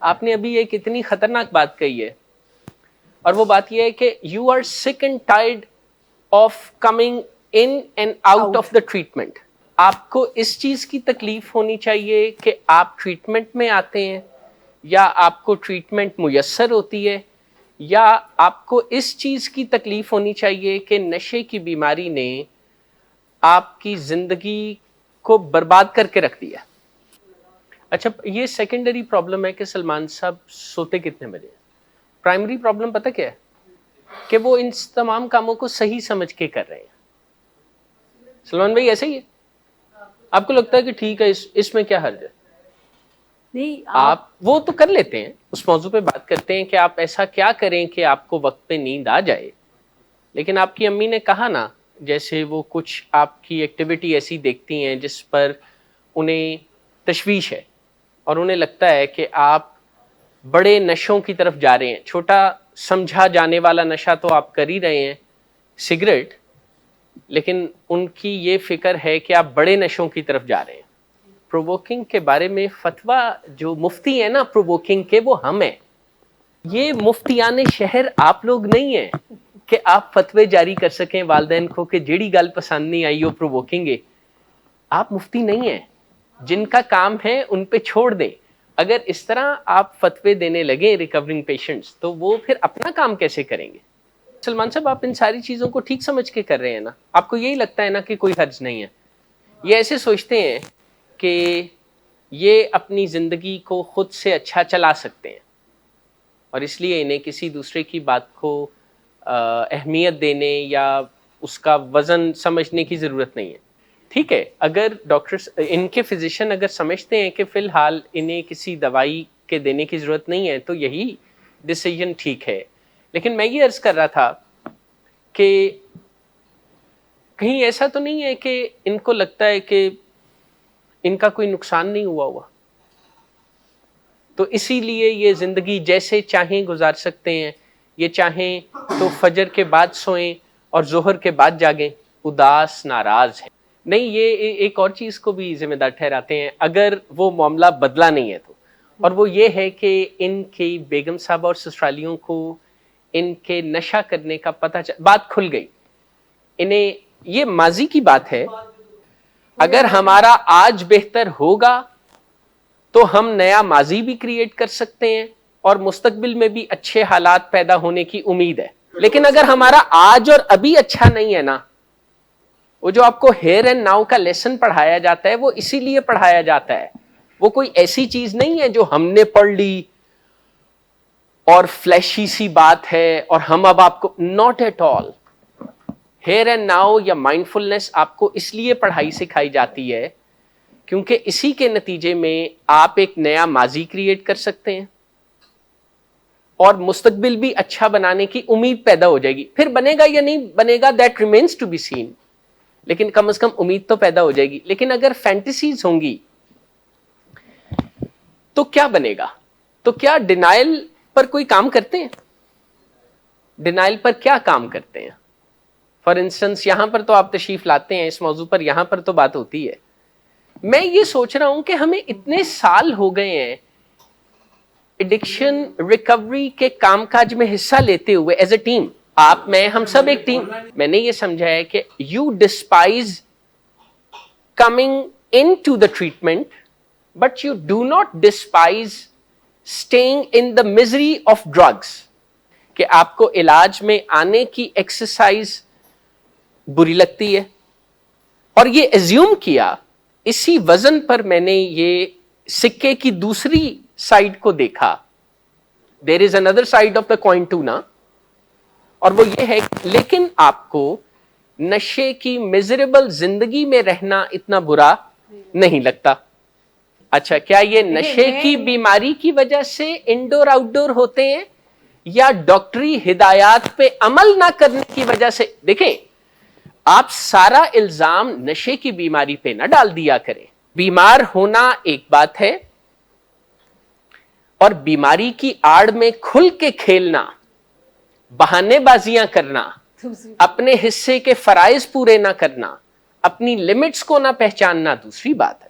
آپ نے ابھی ایک اتنی خطرناک بات کہی ہے، اور وہ بات یہ ہے کہ یو آر سک and tired of coming in and out of the treatment. آپ کو اس چیز کی تکلیف ہونی چاہیے کہ آپ ٹریٹمنٹ میں آتے ہیں، یا آپ کو ٹریٹمنٹ میسر ہوتی ہے، یا آپ کو اس چیز کی تکلیف ہونی چاہیے کہ نشے کی بیماری نے آپ کی زندگی کو برباد کر کے رکھ دیا. اچھا، یہ سیکنڈری پرابلم ہے کہ سلمان صاحب سوتے کتنے بجے. پرائمری پرابلم پتہ کیا ہے؟ کہ وہ ان تمام کاموں کو صحیح سمجھ کے کر رہے ہیں. سلمان بھائی ایسے ہی ہے؟ آپ کو لگتا ہے کہ ٹھیک ہے اس میں کیا حرج ہے؟ نہیں، آپ وہ تو کر لیتے ہیں، اس موضوع پہ بات کرتے ہیں کہ آپ ایسا کیا کریں کہ آپ کو وقت پہ نیند آ جائے. لیکن آپ کی امی نے کہا نا، جیسے وہ کچھ آپ کی ایکٹیویٹی ایسی دیکھتی ہیں جس پر انہیں تشویش ہے، اور انہیں لگتا ہے کہ آپ بڑے نشوں کی طرف جا رہے ہیں. چھوٹا سمجھا جانے والا نشہ تو آپ کر ہی رہے ہیں، سگریٹ، لیکن ان کی یہ فکر ہے کہ آپ بڑے نشوں کی طرف جا رہے ہیں. پرووکنگ کے بارے میں فتویٰ جو مفتی ہیں نا پرووکنگ کے، وہ ہم ہیں. یہ مفتیان شہر آپ لوگ نہیں ہیں کہ آپ فتوے جاری کر سکیں والدین کو کہ جیڑی گل پسند نہیں آئی وہ پرووکنگ ہے. آپ مفتی نہیں ہیں. جن کا کام ہے ان پہ چھوڑ دیں. اگر اس طرح آپ فتوے دینے لگیں ریکورنگ پیشنٹس، تو وہ پھر اپنا کام کیسے کریں گے؟ سلمان صاحب، آپ ان ساری چیزوں کو ٹھیک سمجھ کے کر رہے ہیں نا؟ آپ کو یہی لگتا ہے نا کہ کوئی حرج نہیں ہے؟ یہ ایسے سوچتے ہیں کہ یہ اپنی زندگی کو خود سے اچھا چلا سکتے ہیں، اور اس لیے انہیں کسی دوسرے کی بات کو اہمیت دینے یا اس کا وزن سمجھنے کی ضرورت نہیں ہے. ٹھیک ہے، اگر ڈاکٹرز، ان کے فزیشین اگر سمجھتے ہیں کہ فی الحال انہیں کسی دوائی کے دینے کی ضرورت نہیں ہے، تو یہی ڈیسیجن ٹھیک ہے. لیکن میں یہ عرض کر رہا تھا کہ کہیں ایسا تو نہیں ہے کہ ان کو لگتا ہے کہ ان کا کوئی نقصان نہیں ہوا، تو اسی لیے یہ زندگی جیسے چاہیں گزار سکتے ہیں. یہ چاہیں تو فجر کے بعد سوئیں اور ظہر کے بعد جاگیں، اداس ناراض ہے. نہیں، یہ ایک اور چیز کو بھی ذمہ دار ٹھہراتے ہیں اگر وہ معاملہ بدلا نہیں ہے تو، اور وہ یہ ہے کہ ان کی بیگم صاحبہ اور سسرالیوں کو ان کے نشہ کرنے کا پتہ بات کھل گئی. انہیں یہ ماضی کی بات ہے. اگر ہمارا آج بہتر ہوگا تو ہم نیا ماضی بھی کریٹ کر سکتے ہیں، اور مستقبل میں بھی اچھے حالات پیدا ہونے کی امید ہے. لیکن اگر ہمارا آج اور ابھی اچھا نہیں ہے نا، وہ جو آپ کو ہیئر اینڈ ناؤ کا لیسن پڑھایا جاتا ہے، وہ اسی لیے پڑھایا جاتا ہے. وہ کوئی ایسی چیز نہیں ہے جو ہم نے پڑھ لی اور فلیشی سی بات ہے اور ہم اب آپ کو، not at all. Here and now یا مائنڈفلنس آپ کو اس لیے پڑھائی سکھائی جاتی ہے کیونکہ اسی کے نتیجے میں آپ ایک نیا ماضی کریٹ کر سکتے ہیں، اور مستقبل بھی اچھا بنانے کی امید پیدا ہو جائے گی. پھر بنے گا یا نہیں بنے گا، that remains to be seen, لیکن کم از کم امید تو پیدا ہو جائے گی. لیکن اگر فینٹیسیز ہوں گی تو کیا بنے گا؟ تو کیا ڈینائل پر کوئی کام کرتے ہیں؟ ڈینائل پر کیا کام کرتے ہیں؟ فار انسٹنس یہاں پر تو آپ تشریف لاتے ہیں اس موضوع پر، یہاں پر تو بات ہوتی ہے. میں یہ سوچ رہا ہوں کہ ہمیں اتنے سال ہو گئے ہیں ایڈکشن ریکوری کے کام کاج میں حصہ لیتے ہوئے ایز اے ٹیم. آپ، میں، ہم سب ایک ٹیم. میں نے یہ سمجھا ہے کہ you despise coming into the treatment, but you do not despise staying in the misery of drugs. کہ آپ کو علاج میں آنے کی ایکسرسائز بری لگتی ہے، اور یہ ایزیوم کیا. اسی وزن پر میں نے یہ سکے کی دوسری سائڈ کو دیکھا. There is another side of the coin too نا، اور وہ یہ ہے لیکن آپ کو نشے کی میزریبل زندگی میں رہنا اتنا برا نہیں لگتا. اچھا، کیا یہ نشے کی بیماری کی وجہ سے انڈور آؤٹ ڈور ہوتے ہیں، یا ڈاکٹری ہدایات پہ عمل نہ کرنے کی وجہ سے؟ دیکھیں، آپ سارا الزام نشے کی بیماری پہ نہ ڈال دیا کریں. بیمار ہونا ایک بات ہے، اور بیماری کی آڑ میں کھل کے کھیلنا، بہانے بازیاں کرنا، اپنے حصے کے فرائض پورے نہ کرنا، اپنی لمٹس کو نہ پہچاننا دوسری بات ہے.